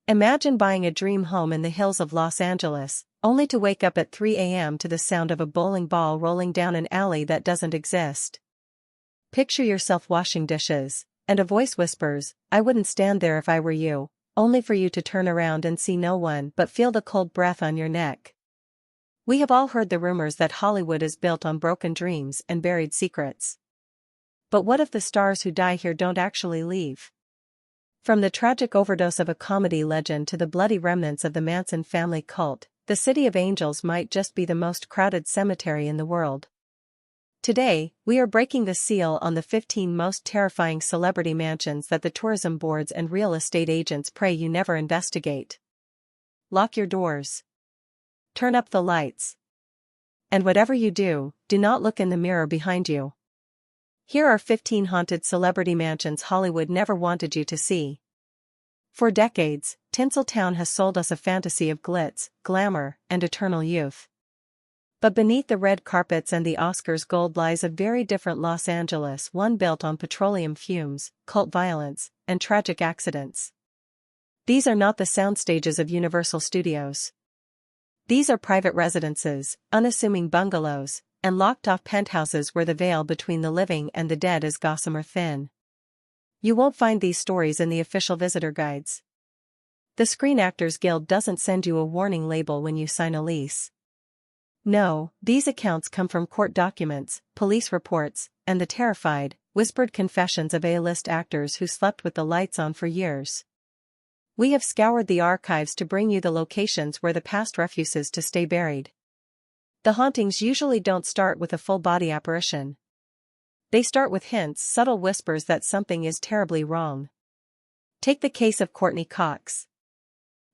Imagine buying a dream home in the hills of Los Angeles, only to wake up at 3 a.m. to the sound of a bowling ball rolling down an alley that doesn't exist. Picture yourself washing dishes, and a voice whispers, "I wouldn't stand there if I were you," only for you to turn around and see no one but feel the cold breath on your neck. We have all heard the rumors that Hollywood is built on broken dreams and buried secrets. But what if the stars who die here don't actually leave? From the tragic overdose of a comedy legend to the bloody remnants of the Manson family cult, the City of Angels might just be the most crowded cemetery in the world. Today, we are breaking the seal on the 15 most terrifying celebrity mansions that the tourism boards and real estate agents pray you never investigate. Lock your doors. Turn up the lights. And whatever you do, do not look in the mirror behind you. Here are 15 haunted celebrity mansions Hollywood never wanted you to see. For decades, Tinseltown has sold us a fantasy of glitz, glamour, and eternal youth. But beneath the red carpets and the Oscars gold lies a very different Los Angeles, one built on petroleum fumes, cult violence, and tragic accidents. These are not the soundstages of Universal Studios. These are private residences, unassuming bungalows, and locked-off penthouses where the veil between the living and the dead is gossamer thin. You won't find these stories in the official visitor guides. The Screen Actors Guild doesn't send you a warning label when you sign a lease. No, these accounts come from court documents, police reports, and the terrified, whispered confessions of A-list actors who slept with the lights on for years. We have scoured the archives to bring you the locations where the past refuses to stay buried. The hauntings usually don't start with a full-body apparition. They start with hints, subtle whispers that something is terribly wrong. Take the case of Courtney Cox.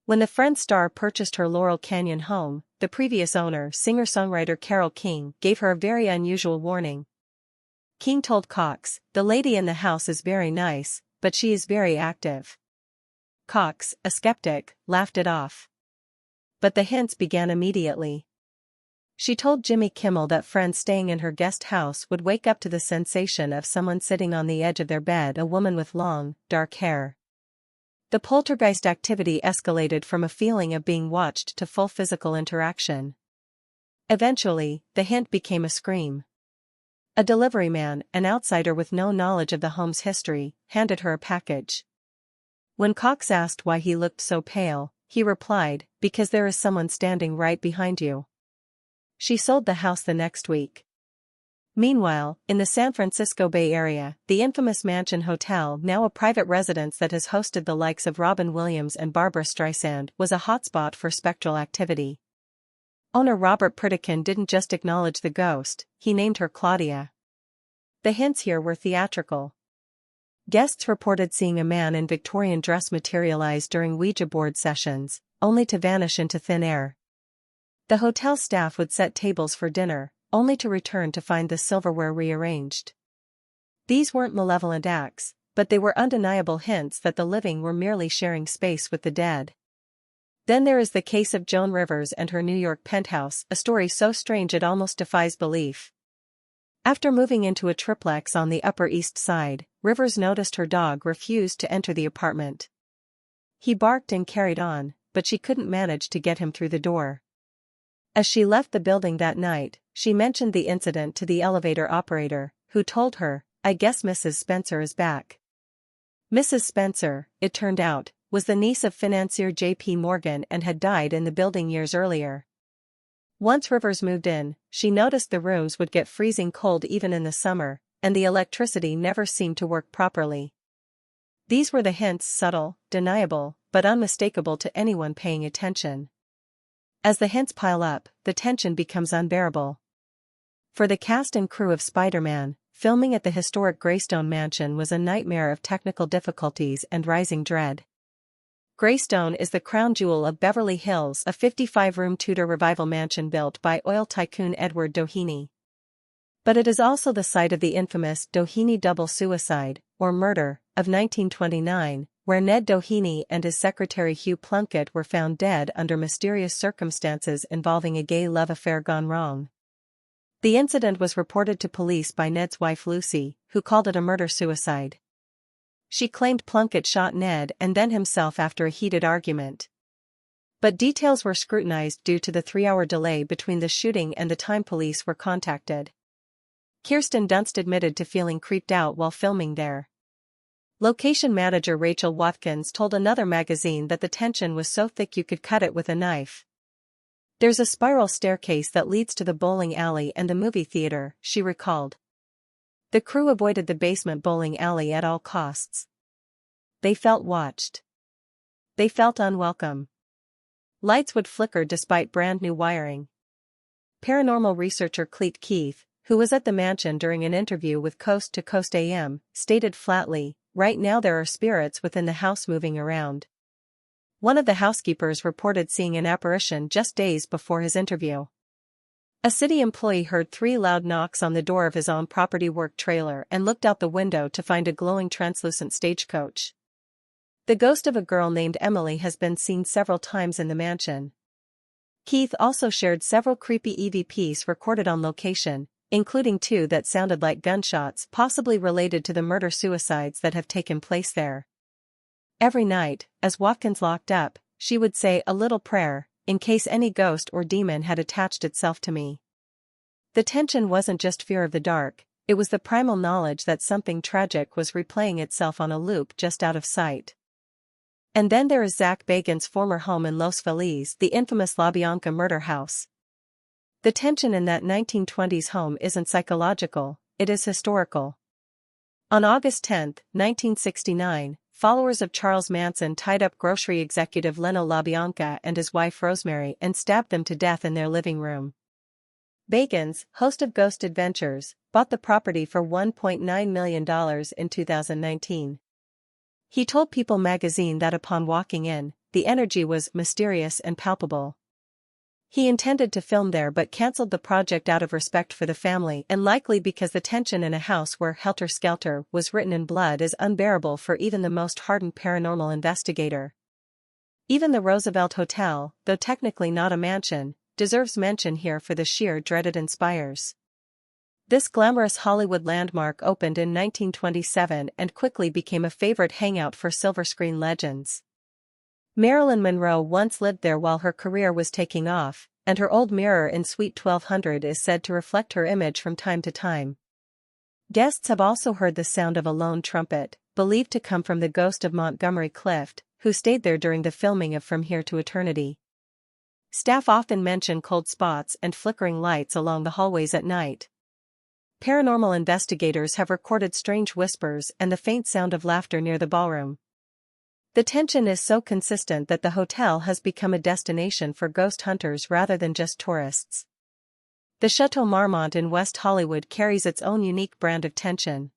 When the Friends star purchased her Laurel Canyon home, the previous owner, singer-songwriter Carole King, gave her a very unusual warning. King told Cox, "The lady in the house is very nice, but she is very active." Cox, a skeptic, laughed it off. But the hints began immediately. She told Jimmy Kimmel that friends staying in her guest house would wake up to the sensation of someone sitting on the edge of their bed, a woman with long, dark hair. The poltergeist activity escalated from a feeling of being watched to full physical interaction. Eventually, the hint became a scream. A delivery man, an outsider with no knowledge of the home's history, handed her a package. When Cox asked why he looked so pale, he replied, "Because there is someone standing right behind you." She sold the house the next week. Meanwhile, in the San Francisco Bay Area, the infamous Mansion Hotel, now a private residence that has hosted the likes of Robin Williams and Barbra Streisand, was a hotspot for spectral activity. Owner Robert Pritikin didn't just acknowledge the ghost, he named her Claudia. The hints here were theatrical. Guests reported seeing a man in Victorian dress materialize during Ouija board sessions, only to vanish into thin air. The hotel staff would set tables for dinner, only to return to find the silverware rearranged. These weren't malevolent acts, but they were undeniable hints that the living were merely sharing space with the dead. Then there is the case of Joan Rivers and her New York penthouse, a story so strange it almost defies belief. After moving into a triplex on the Upper East Side, Rivers noticed her dog refused to enter the apartment. He barked and carried on, but she couldn't manage to get him through the door. As she left the building that night, she mentioned the incident to the elevator operator, who told her, "I guess Mrs. Spencer is back." Mrs. Spencer, it turned out, was the niece of financier J.P. Morgan and had died in the building years earlier. Once Rivers moved in, she noticed the rooms would get freezing cold even in the summer, and the electricity never seemed to work properly. These were the hints, subtle, deniable, but unmistakable to anyone paying attention. As the hints pile up, the tension becomes unbearable. For the cast and crew of Spider-Man, filming at the historic Greystone Mansion was a nightmare of technical difficulties and rising dread. Greystone is the crown jewel of Beverly Hills, a 55-room Tudor revival mansion built by oil tycoon Edward Doheny. But it is also the site of the infamous Doheny double suicide, or murder, of 1929, where Ned Doheny and his secretary Hugh Plunkett were found dead under mysterious circumstances involving a gay love affair gone wrong. The incident was reported to police by Ned's wife Lucy, who called it a murder-suicide. She claimed Plunkett shot Ned and then himself after a heated argument. But details were scrutinized due to the 3-hour delay between the shooting and the time police were contacted. Kirsten Dunst admitted to feeling creeped out while filming there. Location manager Rachel Watkins told another magazine that the tension was so thick you could cut it with a knife. There's a spiral staircase that leads to the bowling alley and the movie theater, she recalled. The crew avoided the basement bowling alley at all costs. They felt watched. They felt unwelcome. Lights would flicker despite brand new wiring. Paranormal researcher Clete Keith, who was at the mansion during an interview with Coast to Coast AM, stated flatly, "Right now there are spirits within the house moving around." One of the housekeepers reported seeing an apparition just days before his interview. A city employee heard 3 loud knocks on the door of his on-property work trailer and looked out the window to find a glowing translucent stagecoach. The ghost of a girl named Emily has been seen several times in the mansion. Keith also shared several creepy EVPs recorded on location, including 2 that sounded like gunshots possibly related to the murder-suicides that have taken place there. Every night, as Watkins locked up, she would say a little prayer, in case any ghost or demon had attached itself to me. The tension wasn't just fear of the dark, it was the primal knowledge that something tragic was replaying itself on a loop just out of sight. And then there is Zach Bagans' former home in Los Feliz, the infamous La Bianca murder house. The tension in that 1920s home isn't psychological, it is historical. On August 10, 1969, followers of Charles Manson tied up grocery executive Leno LaBianca and his wife Rosemary and stabbed them to death in their living room. Bagans, host of Ghost Adventures, bought the property for $1.9 million in 2019. He told People magazine that upon walking in, the energy was mysterious and palpable. He intended to film there but cancelled the project out of respect for the family and likely because the tension in a house where Helter Skelter was written in blood is unbearable for even the most hardened paranormal investigator. Even the Roosevelt Hotel, though technically not a mansion, deserves mention here for the sheer dread it inspires. This glamorous Hollywood landmark opened in 1927 and quickly became a favorite hangout for silver screen legends. Marilyn Monroe once lived there while her career was taking off, and her old mirror in Suite 1200 is said to reflect her image from time to time. Guests have also heard the sound of a lone trumpet, believed to come from the ghost of Montgomery Clift, who stayed there during the filming of From Here to Eternity. Staff often mention cold spots and flickering lights along the hallways at night. Paranormal investigators have recorded strange whispers and the faint sound of laughter near the ballroom. The tension is so consistent that the hotel has become a destination for ghost hunters rather than just tourists. The Chateau Marmont in West Hollywood carries its own unique brand of tension.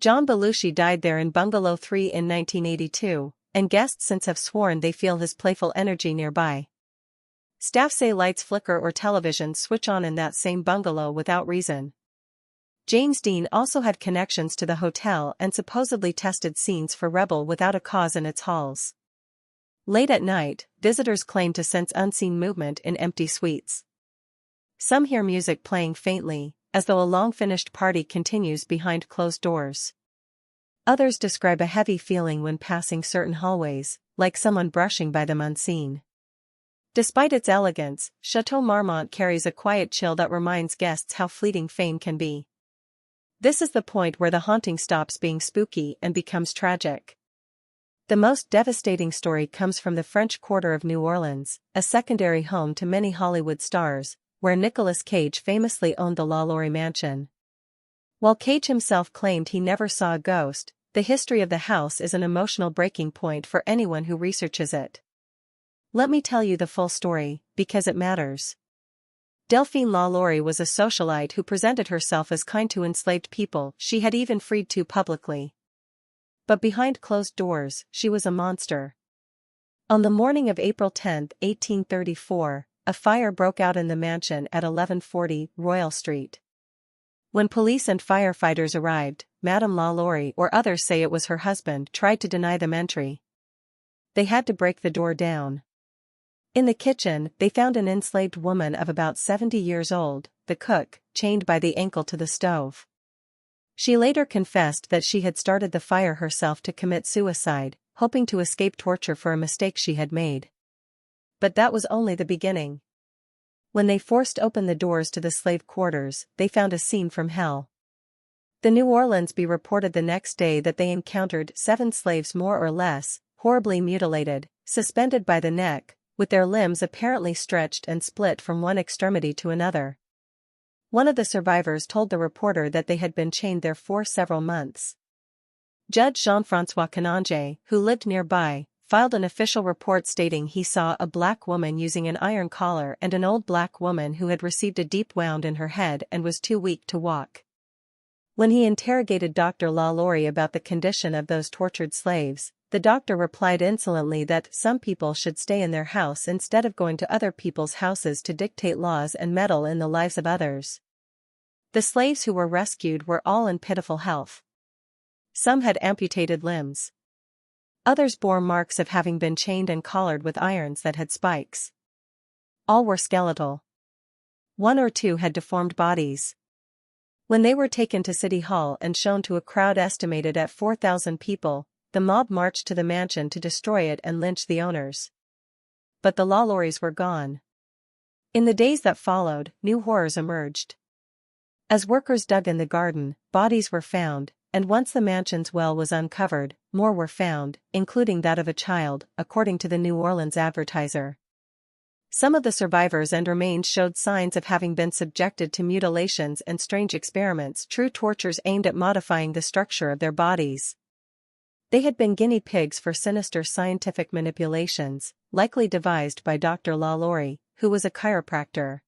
John Belushi died there in Bungalow 3 in 1982, and guests since have sworn they feel his playful energy nearby. Staff say lights flicker or televisions switch on in that same bungalow without reason. James Dean also had connections to the hotel and supposedly tested scenes for Rebel without a cause in its halls. Late at night, visitors claim to sense unseen movement in empty suites. Some hear music playing faintly, as though a long-finished party continues behind closed doors. Others describe a heavy feeling when passing certain hallways, like someone brushing by them unseen. Despite its elegance, Chateau Marmont carries a quiet chill that reminds guests how fleeting fame can be. This is the point where the haunting stops being spooky and becomes tragic. The most devastating story comes from the French Quarter of New Orleans, a secondary home to many Hollywood stars, where Nicolas Cage famously owned the LaLaurie Mansion. While Cage himself claimed he never saw a ghost, the history of the house is an emotional breaking point for anyone who researches it. Let me tell you the full story, because it matters. Delphine LaLaurie was a socialite who presented herself as kind to enslaved people she had even freed too publicly. But behind closed doors, she was a monster. On the morning of April 10, 1834, a fire broke out in the mansion at 1140 Royal Street. When police and firefighters arrived, Madame LaLaurie, or others say it was her husband, tried to deny them entry. They had to break the door down. In the kitchen, they found an enslaved woman of about 70 years old, the cook, chained by the ankle to the stove. She later confessed that she had started the fire herself to commit suicide, hoping to escape torture for a mistake she had made. But that was only the beginning. When they forced open the doors to the slave quarters, they found a scene from hell. The New Orleans Bee reported the next day that they encountered 7 slaves more or less, horribly mutilated, suspended by the neck, with their limbs apparently stretched and split from one extremity to another. One of the survivors told the reporter that they had been chained there for several months. Judge Jean-François Canonge, who lived nearby, filed an official report stating he saw a black woman using an iron collar and an old black woman who had received a deep wound in her head and was too weak to walk. When he interrogated Dr. LaLaurie about the condition of those tortured slaves, the doctor replied insolently that some people should stay in their house instead of going to other people's houses to dictate laws and meddle in the lives of others. The slaves who were rescued were all in pitiful health. Some had amputated limbs. Others bore marks of having been chained and collared with irons that had spikes. All were skeletal. 1 or 2 had deformed bodies. When they were taken to City Hall and shown to a crowd estimated at 4,000 people, the mob marched to the mansion to destroy it and lynch the owners. But the LaLauries were gone. In the days that followed, new horrors emerged. As workers dug in the garden, bodies were found, and once the mansion's well was uncovered, more were found, including that of a child, according to the New Orleans Advertiser. Some of the survivors and remains showed signs of having been subjected to mutilations and strange experiments, true tortures aimed at modifying the structure of their bodies. They had been guinea pigs for sinister scientific manipulations, likely devised by Dr. LaLaurie, who was a chiropractor.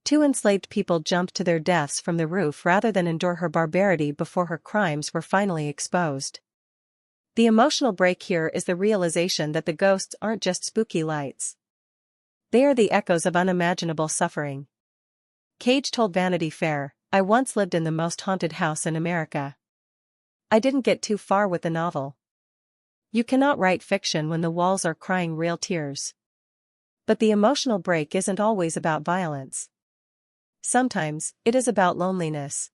2 enslaved people jumped to their deaths from the roof rather than endure her barbarity before her crimes were finally exposed. The emotional break here is the realization that the ghosts aren't just spooky lights. They are the echoes of unimaginable suffering. Cage told Vanity Fair, "I once lived in the most haunted house in America. I didn't get too far with the novel. You cannot write fiction when the walls are crying real tears. But the emotional break isn't always about violence. Sometimes, it is about loneliness."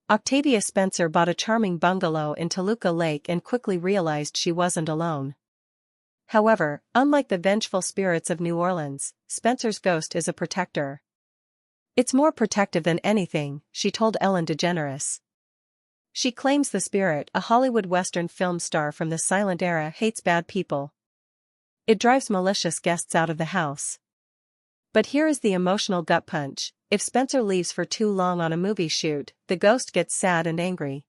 Octavia Spencer bought a charming bungalow in Toluca Lake and quickly realized she wasn't alone. However, unlike the vengeful spirits of New Orleans, Spencer's ghost is a protector. "It's more protective than anything," she told Ellen DeGeneres. She claims the spirit, a Hollywood Western film star from the silent era, hates bad people. It drives malicious guests out of the house. But here is the emotional gut punch: if Spencer leaves for too long on a movie shoot, the ghost gets sad and angry.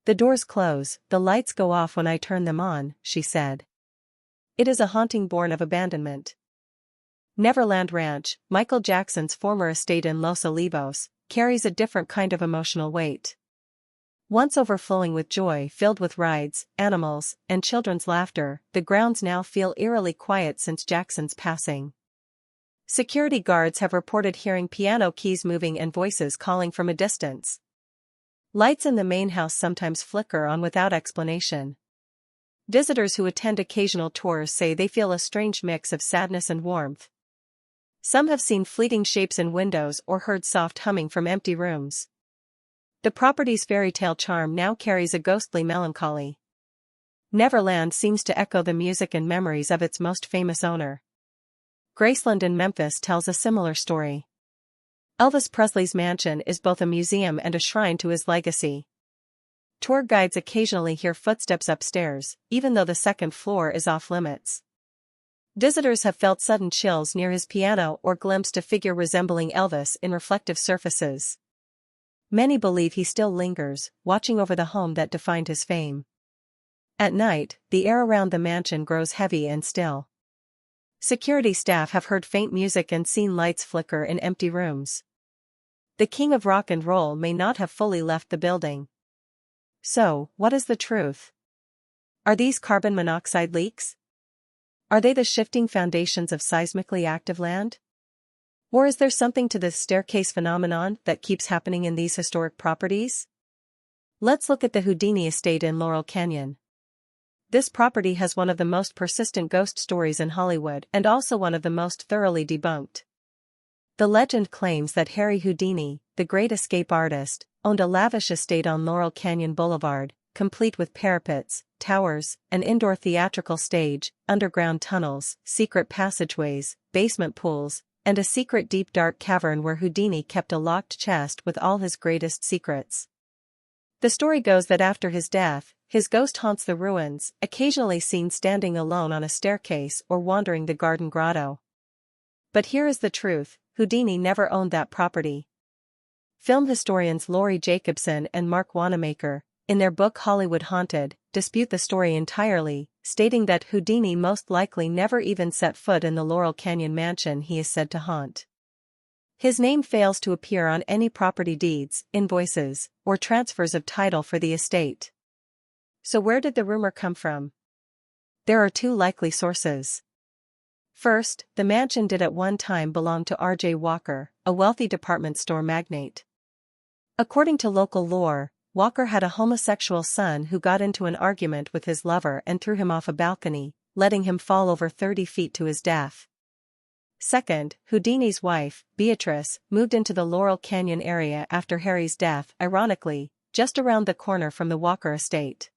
"The doors close, the lights go off when I turn them on," she said. It is a haunting born of abandonment. Neverland Ranch, Michael Jackson's former estate in Los Olivos, carries a different kind of emotional weight. Once overflowing with joy filled with rides, animals, and children's laughter, the grounds now feel eerily quiet since Jackson's passing. Security guards have reported hearing piano keys moving and voices calling from a distance. Lights in the main house sometimes flicker on without explanation. Visitors who attend occasional tours say they feel a strange mix of sadness and warmth. Some have seen fleeting shapes in windows or heard soft humming from empty rooms. The property's fairy tale charm now carries a ghostly melancholy. Neverland seems to echo the music and memories of its most famous owner. Graceland in Memphis tells a similar story. Elvis Presley's mansion is both a museum and a shrine to his legacy. Tour guides occasionally hear footsteps upstairs, even though the second floor is off-limits. Visitors have felt sudden chills near his piano or glimpsed a figure resembling Elvis in reflective surfaces. Many believe he still lingers, watching over the home that defined his fame. At night, the air around the mansion grows heavy and still. Security staff have heard faint music and seen lights flicker in empty rooms. The king of rock and roll may not have fully left the building. So, what is the truth? Are these carbon monoxide leaks? Are they the shifting foundations of seismically active land? Or is there something to this staircase phenomenon that keeps happening in these historic properties? Let's look at the Houdini estate in Laurel Canyon. This property has one of the most persistent ghost stories in Hollywood and also one of the most thoroughly debunked. The legend claims that Harry Houdini, the great escape artist, owned a lavish estate on Laurel Canyon Boulevard, complete with parapets, towers, an indoor theatrical stage, underground tunnels, secret passageways, basement pools, and a secret deep dark cavern where Houdini kept a locked chest with all his greatest secrets. The story goes that after his death, his ghost haunts the ruins, occasionally seen standing alone on a staircase or wandering the garden grotto. But here is the truth: Houdini never owned that property. Film historians Laurie Jacobson and Mark Wanamaker, in their book Hollywood Haunted, dispute the story entirely, stating that Houdini most likely never even set foot in the Laurel Canyon mansion he is said to haunt. His name fails to appear on any property deeds, invoices, or transfers of title for the estate. So where did the rumor come from? There are two likely sources. First, the mansion did at one time belong to R.J. Walker, a wealthy department store magnate. According to local lore, Walker had a homosexual son who got into an argument with his lover and threw him off a balcony, letting him fall over 30 feet to his death. Second, Houdini's wife, Beatrice, moved into the Laurel Canyon area after Harry's death, ironically, just around the corner from the Walker estate.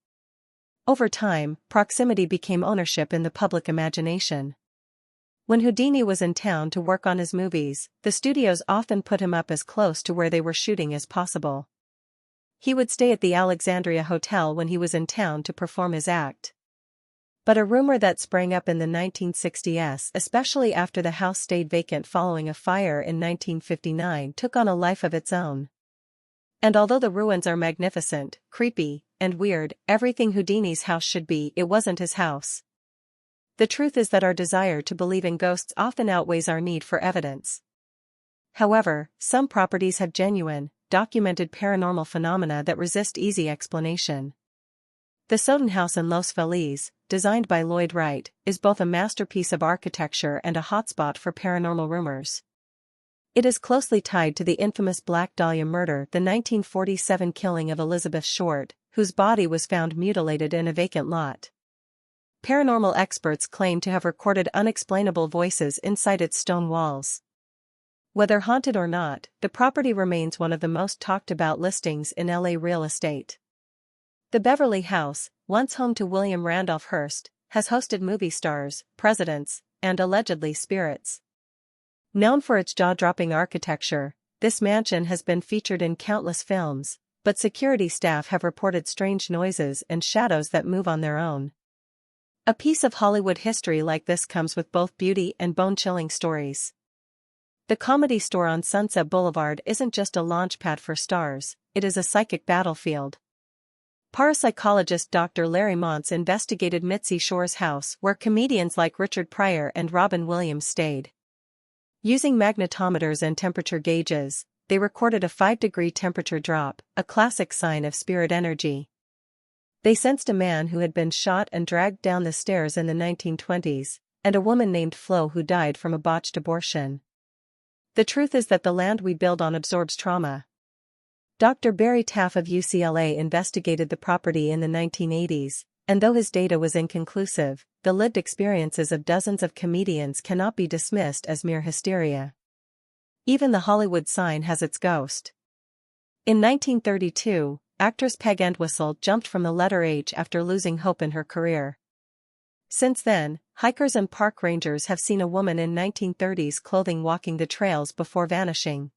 Over time, proximity became ownership in the public imagination. When Houdini was in town to work on his movies, the studios often put him up as close to where they were shooting as possible. He would stay at the Alexandria Hotel when he was in town to perform his act. But a rumor that sprang up in the 1960s, especially after the house stayed vacant following a fire in 1959, took on a life of its own. And although the ruins are magnificent, creepy, and weird, everything Houdini's house should be, it wasn't his house. The truth is that our desire to believe in ghosts often outweighs our need for evidence. However, some properties have genuine, documented paranormal phenomena that resist easy explanation. The Soden House in Los Feliz, designed by Lloyd Wright, is both a masterpiece of architecture and a hotspot for paranormal rumors. It is closely tied to the infamous Black Dahlia murder, the 1947 killing of Elizabeth Short, whose body was found mutilated in a vacant lot. Paranormal experts claim to have recorded unexplainable voices inside its stone walls. Whether haunted or not, the property remains one of the most talked about listings in LA real estate. The Beverly House, once home to William Randolph Hearst, has hosted movie stars, presidents, and allegedly spirits. Known for its jaw-dropping architecture, this mansion has been featured in countless films, but security staff have reported strange noises and shadows that move on their own. A piece of Hollywood history like this comes with both beauty and bone-chilling stories. The Comedy Store on Sunset Boulevard isn't just a launchpad for stars, it is a psychic battlefield. Parapsychologist Dr. Larry Montz investigated Mitzi Shore's house, where comedians like Richard Pryor and Robin Williams stayed. Using magnetometers and temperature gauges, they recorded a 5-degree temperature drop, a classic sign of spirit energy. They sensed a man who had been shot and dragged down the stairs in the 1920s, and a woman named Flo who died from a botched abortion. The truth is that the land we build on absorbs trauma. Dr. Barry Taff of UCLA investigated the property in the 1980s, and though his data was inconclusive, the lived experiences of dozens of comedians cannot be dismissed as mere hysteria. Even the Hollywood sign has its ghost. In 1932, actress Peg Entwistle jumped from the letter H after losing hope in her career. Since then, hikers and park rangers have seen a woman in 1930s clothing walking the trails before vanishing.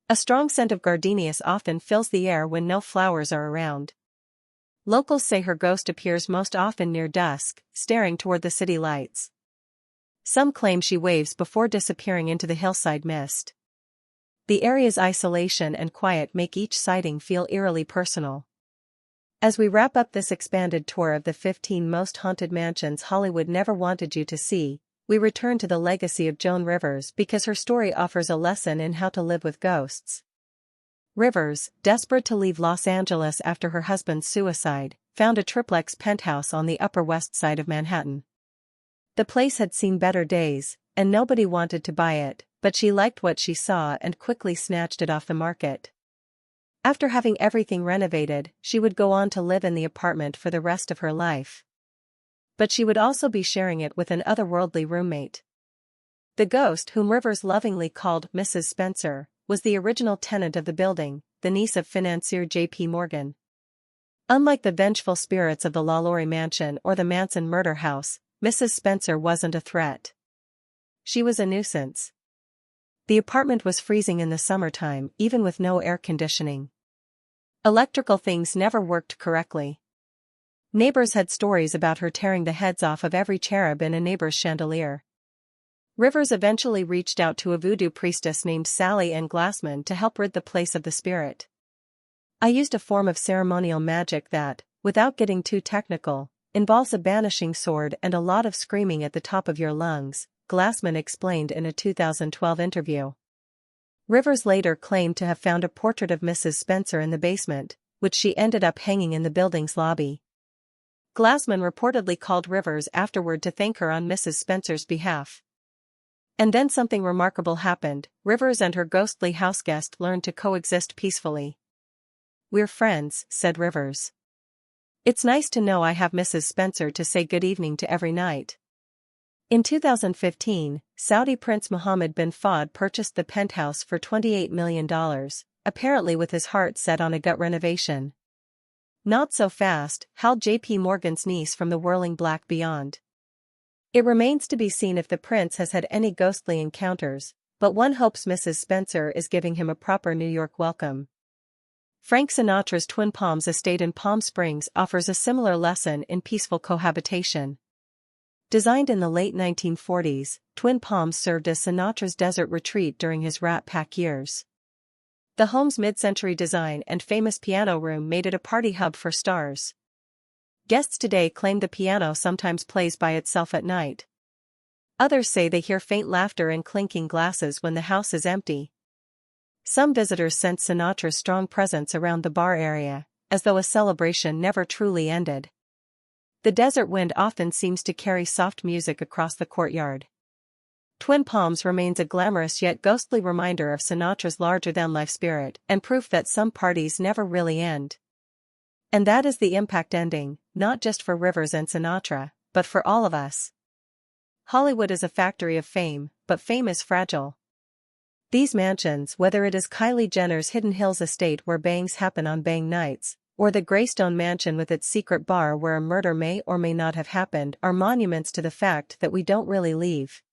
A strong scent of gardenias often fills the air when no flowers are around. Locals say her ghost appears most often near dusk, staring toward the city lights. Some claim she waves before disappearing into the hillside mist. The area's isolation and quiet make each sighting feel eerily personal. As we wrap up this expanded tour of the 15 most haunted mansions Hollywood never wanted you to see, we return to the legacy of Joan Rivers because her story offers a lesson in how to live with ghosts. Rivers, desperate to leave Los Angeles after her husband's suicide, found a triplex penthouse on the Upper West Side of Manhattan. The place had seen better days, and nobody wanted to buy it, but she liked what she saw and quickly snatched it off the market. After having everything renovated, she would go on to live in the apartment for the rest of her life. But she would also be sharing it with an otherworldly roommate. The ghost, whom Rivers lovingly called Mrs. Spencer, was the original tenant of the building, the niece of financier J.P. Morgan. Unlike the vengeful spirits of the LaLaurie mansion or the Manson murder house, Mrs. Spencer wasn't a threat. She was a nuisance. The apartment was freezing in the summertime, even with no air conditioning. Electrical things never worked correctly. Neighbors had stories about her tearing the heads off of every cherub in a neighbor's chandelier. Rivers eventually reached out to a voodoo priestess named Sally Ann Glassman to help rid the place of the spirit. "I used a form of ceremonial magic that, without getting too technical, involves a banishing sword and a lot of screaming at the top of your lungs," Glassman explained in a 2012 interview. Rivers later claimed to have found a portrait of Mrs. Spencer in the basement, which she ended up hanging in the building's lobby. Glassman reportedly called Rivers afterward to thank her on Mrs. Spencer's behalf. And then something remarkable happened. Rivers and her ghostly houseguest learned to coexist peacefully. "We're friends," said Rivers. "It's nice to know I have Mrs. Spencer to say good evening to every night." In 2015, Saudi Prince Mohammed bin Fahd purchased the penthouse for $28 million, apparently with his heart set on a gut renovation. Not so fast, howled J.P. Morgan's niece from the whirling black beyond. It remains to be seen if the prince has had any ghostly encounters, but one hopes Mrs. Spencer is giving him a proper New York welcome. Frank Sinatra's Twin Palms estate in Palm Springs offers a similar lesson in peaceful cohabitation. Designed in the late 1940s, Twin Palms served as Sinatra's desert retreat during his Rat Pack years. The home's mid-century design and famous piano room made it a party hub for stars. Guests today claim the piano sometimes plays by itself at night. Others say they hear faint laughter and clinking glasses when the house is empty. Some visitors sense Sinatra's strong presence around the bar area, as though a celebration never truly ended. The desert wind often seems to carry soft music across the courtyard. Twin Palms remains a glamorous yet ghostly reminder of Sinatra's larger-than-life spirit and proof that some parties never really end. And that is the impact ending, not just for Rivers and Sinatra, but for all of us. Hollywood is a factory of fame, but fame is fragile. These mansions, whether it is Kylie Jenner's Hidden Hills estate where bangs happen on bang nights, or the Greystone mansion with its secret bar where a murder may or may not have happened, are monuments to the fact that we don't really leave.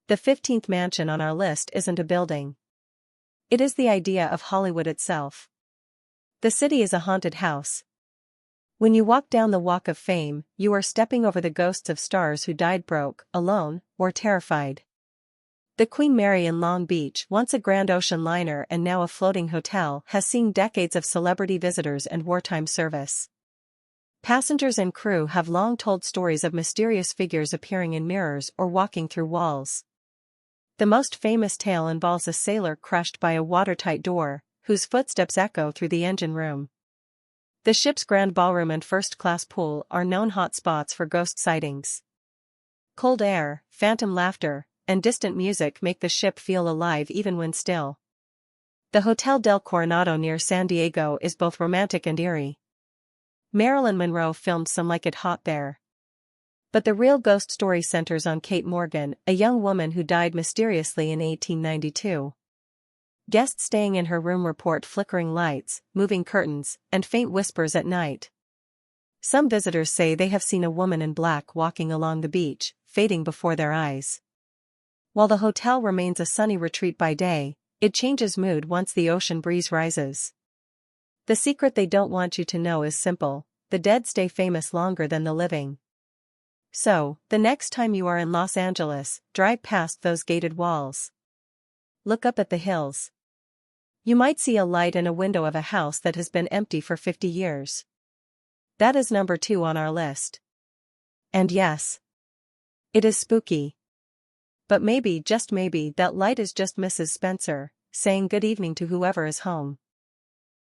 The 15th mansion on our list isn't a building. It is the idea of Hollywood itself. The city is a haunted house. When you walk down the Walk of Fame, you are stepping over the ghosts of stars who died broke, alone, or terrified. The Queen Mary in Long Beach, once a Grand Ocean liner and now a floating hotel, has seen decades of celebrity visitors and wartime service. Passengers and crew have long told stories of mysterious figures appearing in mirrors or walking through walls. The most famous tale involves a sailor crushed by a watertight door, whose footsteps echo through the engine room. The ship's grand ballroom and first-class pool are known hot spots for ghost sightings. Cold air, phantom laughter, and distant music make the ship feel alive even when still. The Hotel del Coronado near San Diego is both romantic and eerie. Marilyn Monroe filmed Some Like It Hot there. But the real ghost story centers on Kate Morgan, a young woman who died mysteriously in 1892. Guests staying in her room report flickering lights, moving curtains, and faint whispers at night. Some visitors say they have seen a woman in black walking along the beach, fading before their eyes. While the hotel remains a sunny retreat by day, it changes mood once the ocean breeze rises. The secret they don't want you to know is simple: the dead stay famous longer than the living. So, the next time you are in Los Angeles, drive past those gated walls. Look up at the hills. You might see a light in a window of a house that has been empty for 50 years. That is number 2 on our list. And yes, it is spooky. But maybe, just maybe, that light is just Mrs. Spencer, saying good evening to whoever is home.